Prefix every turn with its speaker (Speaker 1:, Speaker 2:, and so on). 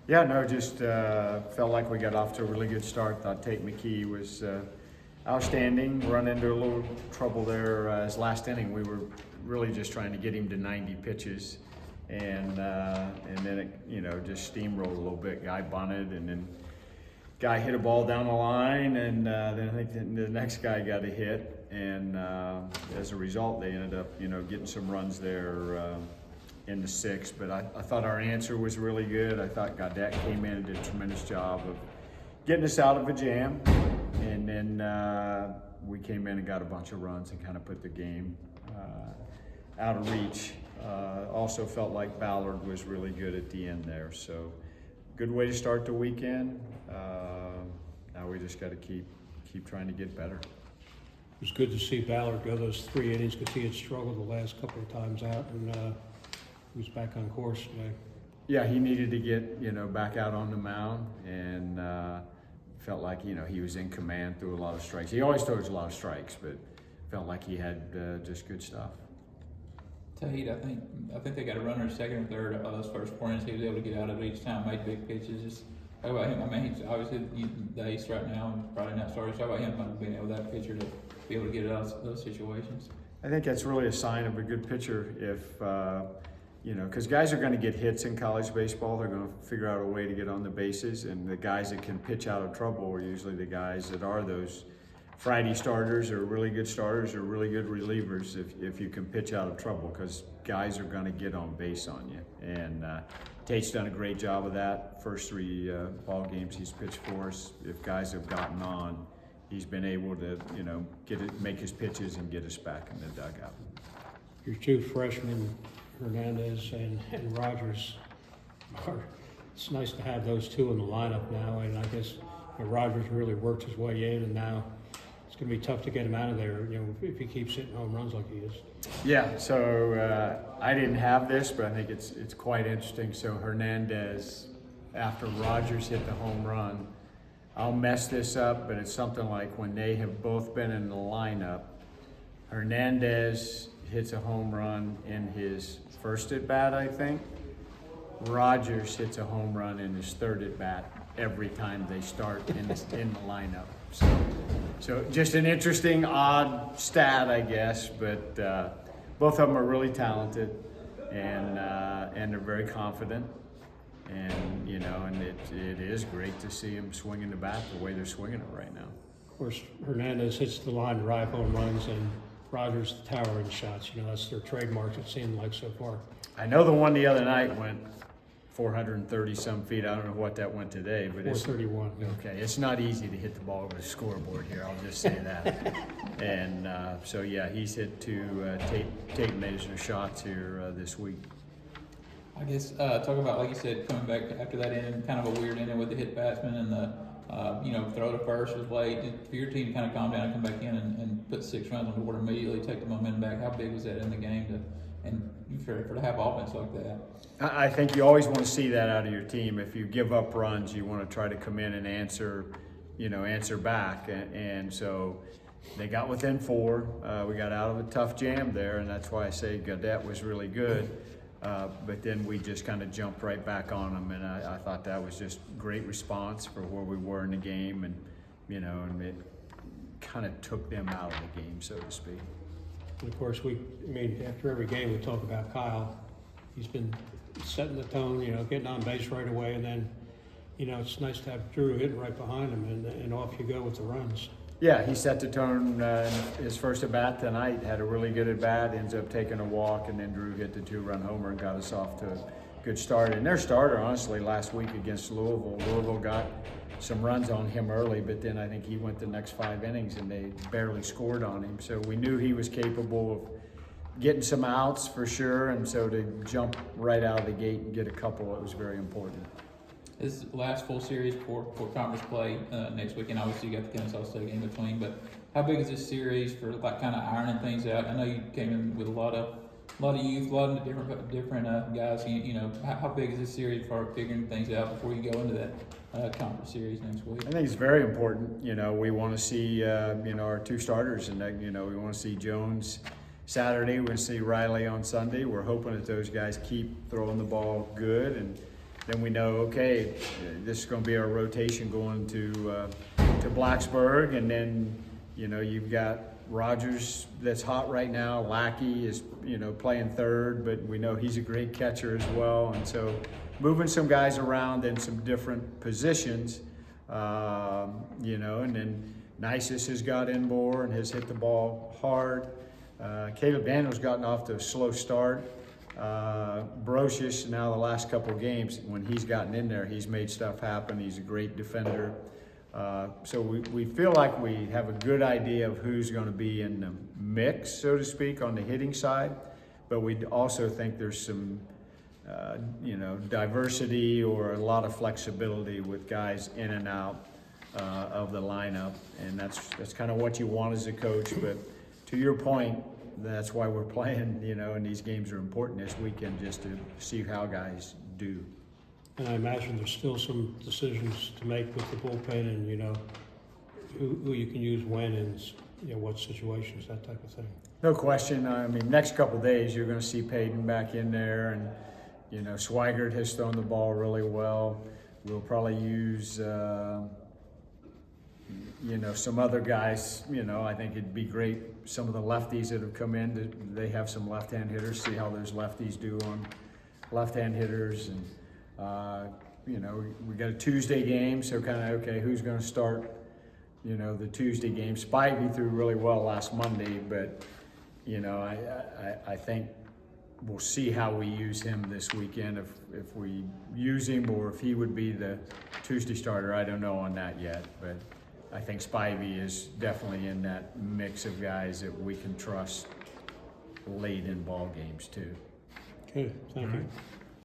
Speaker 1: Yeah, no, just felt like we got off to a really good start. Thought Tate McKee was outstanding. Run into a little trouble there his last inning. We were really just trying to get him to 90 pitches, and then it just steamrolled a little bit. Guy bunted, and then guy hit a ball down the line, and then I think the next guy got a hit, and as a result, they ended up getting some runs there. In the sixth, but I thought our answer was really good. I thought Gaudette came in and did a tremendous job of getting us out of a jam, and then we came in and got a bunch of runs and kind of put the game out of reach. Also felt like Ballard was really good at the end there, so good way to start the weekend. Now we just got to keep trying to get better.
Speaker 2: It was good to see Ballard go those 3 innings because he had struggled the last couple of times out, and he was back on course today.
Speaker 1: Yeah, he needed to get back out on the mound, and felt like he was in command, threw a lot of strikes. He always throws a lot of strikes, but felt like he had just good stuff.
Speaker 3: Tate, I think they got a runner second or third those first 4 innings. He was able to get out of it each time, made big pitches. Just talk about him. I mean, he's obviously the ace right now and probably not starting. Talk about him being able that pitcher to be able to get out of those situations.
Speaker 1: I think that's really a sign of a good pitcher if. Because guys are going to get hits in college baseball. They're going to figure out a way to get on the bases, and the guys that can pitch out of trouble are usually the guys that are those Friday starters or really good starters or really good relievers if you can pitch out of trouble, because guys are going to get on base on you. And Tate's done a great job of that. First 3 ball games he's pitched for us, if guys have gotten on, he's been able to make his pitches and get us back in the dugout.
Speaker 2: Your 2 freshmen, Hernandez and Rogers, it's nice to have those 2 in the lineup now, and I guess Rogers really worked his way in, and now it's going to be tough to get him out of there if he keeps hitting home runs like he is.
Speaker 1: Yeah, so I didn't have this, but I think it's quite interesting. So Hernandez, after Rogers hit the home run, I'll mess this up, but it's something like when they have both been in the lineup, Hernandez hits a home run in his first at bat, I think. Rogers hits a home run in his third at bat every time they start in the lineup. So just an interesting, odd stat, I guess. But both of them are really talented, and they're very confident. And and it is great to see them swinging the bat the way they're swinging it right now.
Speaker 2: Of course, Hernandez hits the line drive home runs, and Rogers the towering shots. That's their trademark, it seemed like so far.
Speaker 1: I know the one the other night went 430 some feet. I don't know what that went today, but
Speaker 2: 431.
Speaker 1: Okay, it's not easy to hit the ball over the scoreboard here. I'll just say that. And so yeah, he's hit 2 tape measure shots here this week.
Speaker 3: I guess talk about, like you said, coming back after that inning, kind of a weird inning with the hit batsman and the throw to first was late. For your team to kind of calm down and come back in and put 6 runs on the board immediately, take the momentum back, how big was that in the game for to have offense like that?
Speaker 1: I think you always want to see that out of your team. If you give up runs, you want to try to come in and answer back. And so they got within 4. We got out of a tough jam there, and that's why I say Gaudette was really good. But then we just kind of jumped right back on them, and I thought that was just great response for where we were in the game, and and it kind of took them out of the game, so to speak.
Speaker 2: And of course, after every game we talk about Kyle. He's been setting the tone, getting on base right away, and then, it's nice to have Drew hitting right behind him, and off you go with the runs.
Speaker 1: Yeah, he set the tone his first at bat tonight, had a really good at bat, ends up taking a walk, and then Drew hit the 2-run homer and got us off to a good start. And their starter, honestly, last week against Louisville got some runs on him early, but then I think he went the next 5 innings and they barely scored on him. So we knew he was capable of getting some outs for sure, and so to jump right out of the gate and get a couple, it was very important.
Speaker 3: This last full series for conference play next weekend. Obviously, you got the Kennesaw State game between, but how big is this series for kind of ironing things out? I know you came in with a lot of youth, a lot of different guys. How big is this series for figuring things out before you go into that conference series next week?
Speaker 1: I think it's very important. We want to see our 2 starters, and we want to see Jones Saturday. We're going to see Riley on Sunday. We're hoping that those guys keep throwing the ball good, and then we know, okay, this is going to be our rotation going to Blacksburg, and then you've got Rogers that's hot right now. Lackey is playing third, but we know he's a great catcher as well, and so moving some guys around in some different positions, and then Nisus has got in more and has hit the ball hard. Caleb Daniels gotten off to a slow start. Brocious, now the last couple of games, when he's gotten in there, he's made stuff happen. He's a great defender. So we feel like we have a good idea of who's going to be in the mix, so to speak, on the hitting side. But we also think there's some, diversity or a lot of flexibility with guys in and out of the lineup. And that's kind of what you want as a coach. But to your point, that's why we're playing, and these games are important this weekend, just to see how guys do.
Speaker 2: And I imagine there's still some decisions to make with the bullpen and, who you can use when and, what situations, that type of thing.
Speaker 1: No question. I mean, next couple of days, you're going to see Payton back in there, and, Swigert has thrown the ball really well. We'll probably use, some other guys. I think it'd be great. Some of the lefties that have come in, they have some left-hand hitters, see how those lefties do on left-hand hitters. And, we got a Tuesday game, so kind of, okay, who's going to start, the Tuesday game. Spivey threw really well last Monday, but, I think we'll see how we use him this weekend, if we use him or if he would be the Tuesday starter. I don't know on that yet, but I think Spivey is definitely in that mix of guys that we can trust late in ball games too.
Speaker 2: Okay, thank you.